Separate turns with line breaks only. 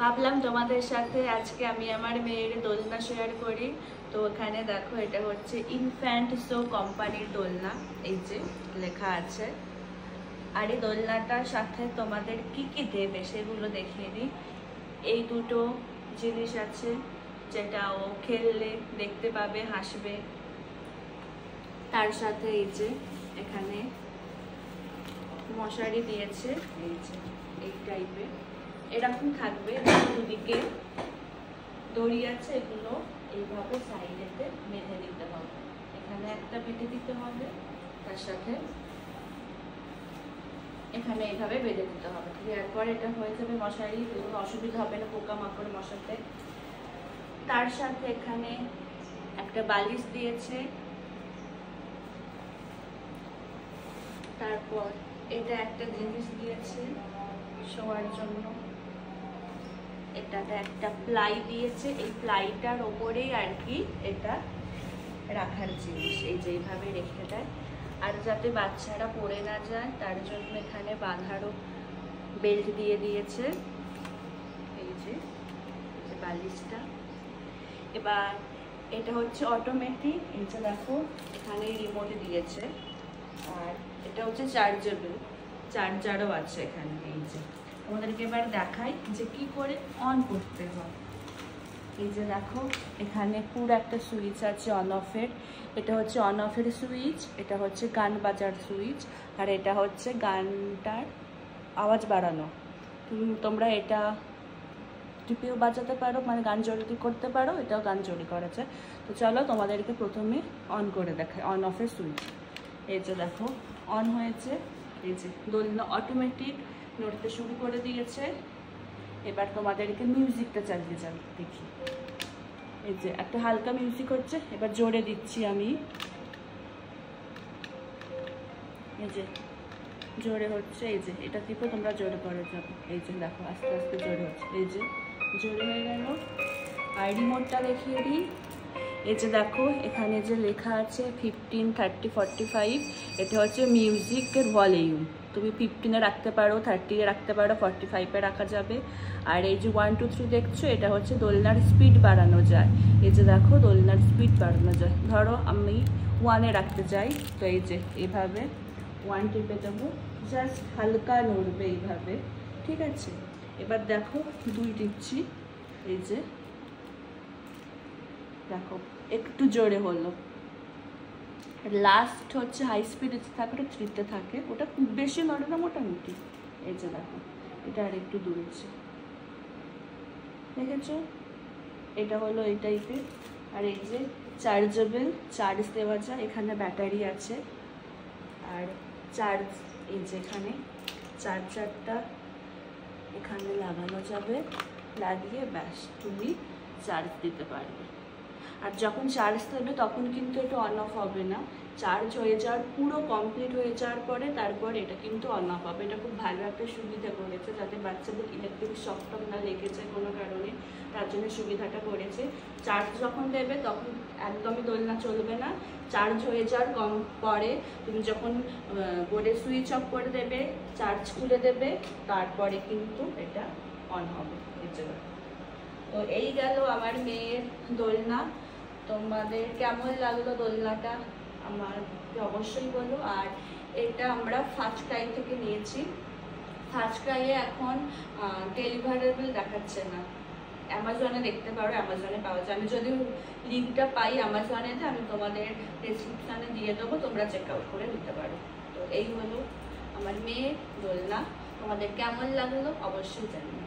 ভাবলাম তোমাদের সাথে আজকে আমি আমার মেয়ের দোলনা শেয়ার করি। তো এখানে দেখো, এটা হচ্ছে ইনফ্যান্ট শো কোম্পানির দোলনা, এই যে লেখা আছে। আর এই দোলনাটার সাথে তোমাদের কি কি দেবে সেগুলো দেখিয়ে দিই। এই দুটো জিনিস আছে যেটা ও খেললে দেখতে পাবে, হাসবে। তার সাথে এই যে এখানে মশারি দিয়েছে, এই যে এই টাইপের এরকম থাকবে। দুদিকে দড়ি আছে, এগুলো এইভাবে সাইডেতে বেঁধে দিতে হবে। এখানে একটা বেঁধে দিতে হবে, তার সাথে এখানে এইভাবে বেঁধে দিতে হবে। এরপর এটা হয়ে যাবে মশারি, কোনো অসুবিধা হবে না পোকামাকড় মশাতে। তার সাথে এখানে একটা বালিশ দিয়েছে। তারপর এটা একটা জিনিস দিয়েছে শোয়ার জন্য, এটাতে একটা প্লাই দিয়েছে। এই প্লাইটার ওপরেই আর কি এটা রাখার জিনিস, এই যে এইভাবে রেখে দেয়। আর যাতে বাচ্চারা পড়ে না যায় তার জন্য এখানে বাঁধারও বেল্ট দিয়ে দিয়েছে, এই যে বালিশটা। এবার এটা হচ্ছে অটোমেটিক, এই যে দেখো এখানে রিমোট দিয়েছে। আর এটা হচ্ছে চার্জেবল, চার্জারও আছে এখানে। এই যে আমাদেরকে এবার দেখাই যে কি করে অন করতে হয়। এই যে দেখো এখানে পুরো একটা সুইচ আছে অন অফের। এটা হচ্ছে অন অফের সুইচ, এটা হচ্ছে গান বাজার সুইচ, আর এটা হচ্ছে গানটার আওয়াজ বাড়ানো। তোমরা এটা টিপেও বাজাতে পারো, মানে গান জড়ি করতে পারো, এটাও গান জড়ি করা যায়। তো চলো তোমাদেরকে প্রথমে অন করে দেখাই অন অফের সুইচ। এই যে দেখো অন হয়েছে, এই যে দোলনা অটোমেটিক নড়তে শুরু করে দিয়েছে। এবার তোমাদেরকে মিউজিকটা চালিয়ে যাবে দেখি। এই যে একটা হালকা মিউজিক হচ্ছে, এবার জোরে দিচ্ছি আমি, এই যে জোরে হচ্ছে। এই যে এটা টিপে তোমরা জোরে করে যাবে, এই যে দেখো আস্তে আস্তে জোরে হচ্ছে, এই যে জোরে হয়ে গেল। আর রিমোটটা দেখিয়ে দিই। এই যে দেখো এখানে যে লেখা আছে 15, 30, 45, এটা হচ্ছে মিউজিকের ভলিউম। তুমি 15-এ রাখতে পারো, 30-এ রাখতে পারো, 45-এ রাখা যাবে। আর এই যে 1, 2, 3 দেখছো, এটা হচ্ছে দোলনার স্পিড বাড়ানো যায়। এই যে দেখো দোলনার স্পিড বাড়ানো যায়। ধরো আমি 1-এ রাখতে চাই, তো এই যে এইভাবে 1 টিপে দেবো, জাস্ট হালকা নড়বে এইভাবে, ঠিক আছে। এবার দেখো 2 টিপছি, এই যে দেখো একটু জোরে হলো। লাস্ট হচ্ছে হাই স্পিডে থাকে, ওটা 3-তে থাকে, ওটা খুব বেশি নড়ে না, মোটামুটি। এই যে দেখো এটা আর একটু দূরেছে, দেখেছো? এটা হলো এই টাইপের। আর এই যে চার্জেবল, চার্জ দেওয়া যায়, এখানে ব্যাটারি আছে। আর চার্জ, এই যে এখানে চার্জারটা এখানে লাগানো যাবে, লাগিয়ে ব্যাস তুমি চার্জ দিতে পারবে। আর যখন চার্জ দেবে তখন কিন্তু এটা অন অফ হবে না, চার্জ হয়ে যাওয়ার পুরো কমপ্লিট হয়ে যাওয়ার পরে তারপর এটা কিন্তু অন অফ হবে। এটা খুব ভালো একটা সুবিধা করেছে, যাতে বাচ্চাদের ইলেকট্রিক শক টক না লেগে যায় কোনো কারণে, তার জন্য সুবিধাটা করেছে। চার্জ যখন দেবে তখন একদমই দোলনা চলবে না, চার্জ হয়ে যাওয়ার পরে তুমি যখন বোর্ডে সুইচ অফ করে দেবে, চার্জ খুলে দেবে, তারপরে কিন্তু এটা অন হবে। তো এই গেল আমার মেয়ের দোলনা। তোমাদের কেমন লাগলো দোলনাটা আমাকে অবশ্যই বলো। আর এটা আমরা ফার্স্ট ক্রাই থেকে নিয়েছি। ফার্স্ট ক্রাইয়ে এখন ডেলিভারেবল দেখাচ্ছে না, অ্যামাজনে দেখতে পারো, অ্যামাজনে পাওয়া যায়। আমি যদি লিঙ্কটা পাই অ্যামাজনেতে আমি তোমাদের ডেসক্রিপশানে দিয়ে দেবো, তোমরা চেক আউট করে নিতে পারো। তো এই হলো আমার মেয়ের দোলনা, তোমাদের কেমন লাগলো অবশ্যই জানিও।